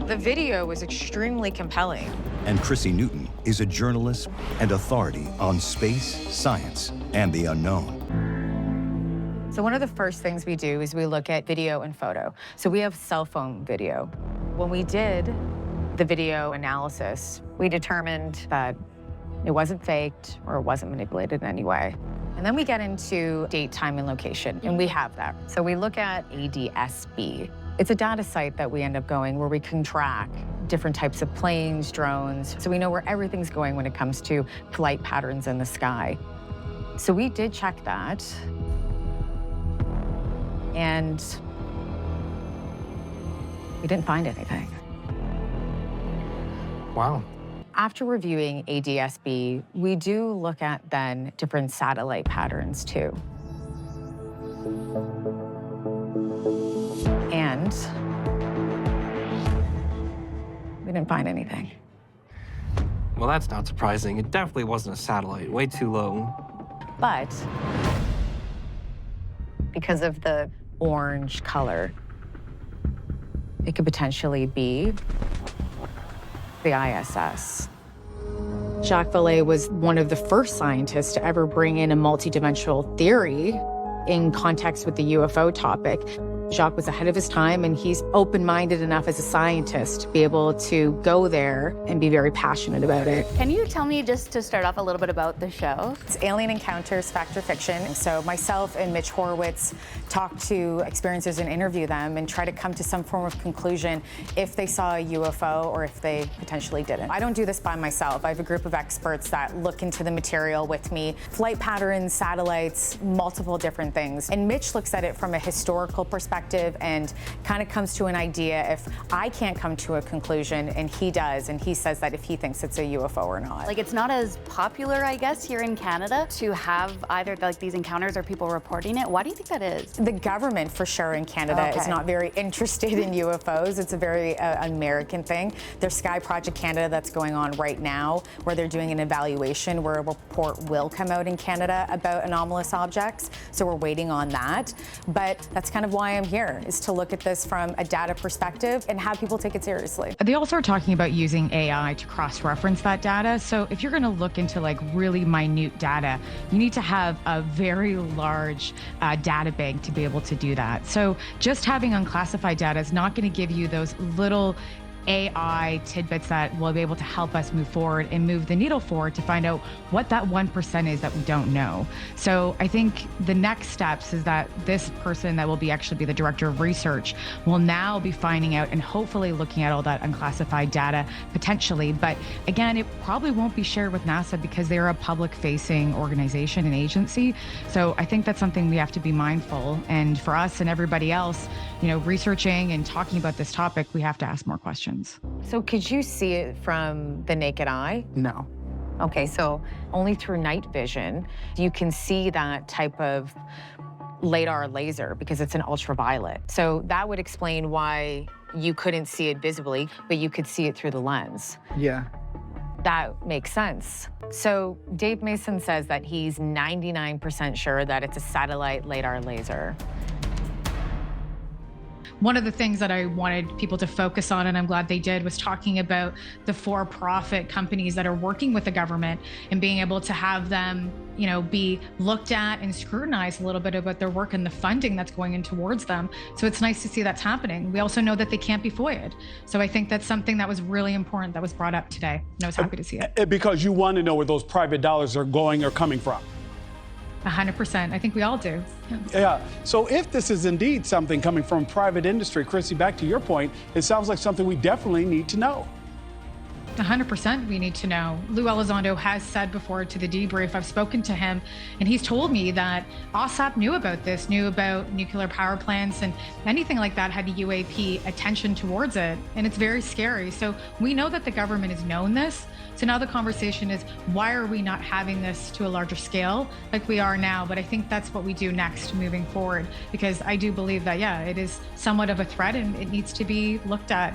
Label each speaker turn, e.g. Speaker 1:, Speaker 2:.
Speaker 1: The video was extremely compelling.
Speaker 2: And Chrissy Newton is a journalist and authority on space, science, and the unknown.
Speaker 1: So one of the first things we do is we look at video and photo. So we have cell phone video. When we did the video analysis, we determined that it wasn't faked or it wasn't manipulated in any way. And then we get into date, time, and location, and we have that. So we look at ADSB. It's a data site that we end up going where we can track different types of planes, drones, so we know where everything's going when it comes to flight patterns in the sky. So we did check that, and we didn't find anything.
Speaker 3: Wow.
Speaker 1: After reviewing ADSB, we do look at then different satellite patterns too. And we didn't find anything.
Speaker 3: Well, that's not surprising. It definitely wasn't a satellite. Way too low.
Speaker 1: But because of the orange color, it could potentially be the ISS. Jacques Vallée was one of the first scientists to ever bring in a multidimensional theory in context with the UFO topic. Jacques was ahead of his time, and he's open-minded enough as a scientist to be able to go there and be very passionate about it.
Speaker 4: Can you tell me, just to start off, a little bit about the show?
Speaker 1: It's Alien Encounters, Fact or Fiction. So myself and Mitch Horowitz talk to experiencers and interview them and try to come to some form of conclusion if they saw a UFO or if they potentially didn't. I don't do this by myself. I have a group of experts that look into the material with me. Flight patterns, satellites, multiple different things. And Mitch looks at it from a historical perspective and kind of comes to an idea if I can't come to a conclusion, and he does, and he says that if he thinks it's a UFO or not.
Speaker 4: Like, it's not as popular, I guess, here in Canada to have either like these encounters or people reporting it. Why do you think that is?
Speaker 1: The government, for sure, in Canada is not very interested in UFOs. It's a very American thing. There's Sky Project Canada that's going on right now, where they're doing an evaluation where a report will come out in Canada about anomalous objects. So we're waiting on that. But that's kind of why I'm here, is to look at this from a data perspective and have people take it seriously.
Speaker 5: They also are talking about using AI to cross-reference that data. So if you're going to look into like really minute data, you need to have a very large data bank to be able to do that. So just having unclassified data is not going to give you those little AI tidbits that will be able to help us move forward and move the needle forward to find out what that 1% is that we don't know. So I think the next steps is that this person that will be actually be the director of research will now be finding out and hopefully looking at all that unclassified data potentially. But again, it probably won't be shared with NASA because they're a public-facing organization and agency. So I think that's something we have to be mindful. And for us and everybody else, you know, researching and talking about this topic, we have to ask more questions.
Speaker 1: So could you see it from the naked eye?
Speaker 3: No.
Speaker 1: Okay, so only through night vision, you can see that type of LiDAR laser because it's an ultraviolet. So that would explain why you couldn't see it visibly, but you could see it through the lens.
Speaker 6: Yeah.
Speaker 1: That makes sense. So Dave Mason says that he's 99% sure that it's a satellite LiDAR laser.
Speaker 5: One of the things that I wanted people to focus on, and I'm glad they did, was talking about the for-profit companies that are working with the government and being able to have them, you know, be looked at and scrutinized a little bit about their work and the funding that's going in towards them. So it's nice to see that's happening. We also know that they can't be FOIA'd. So I think that's something that was really important that was brought up today. And I was happy to see it.
Speaker 6: Because you want to know where those private dollars are going or coming from.
Speaker 5: 100%. I think we all do.
Speaker 6: Yeah. So if this is indeed something coming from private industry, Chrissy, back to your point, it sounds like something we definitely need to know.
Speaker 5: 100% we need to know. Lou Elizondo has said before to the debrief, I've spoken to him, and he's told me that OSAP knew about this, knew about nuclear power plants, and anything like that had UAP attention towards it, and it's very scary. So we know that the government has known this. So now the conversation is, why are we not having this to a larger scale like we are now? But I think that's what we do next moving forward, because I do believe that, yeah, it is somewhat of a threat and it needs to be looked at.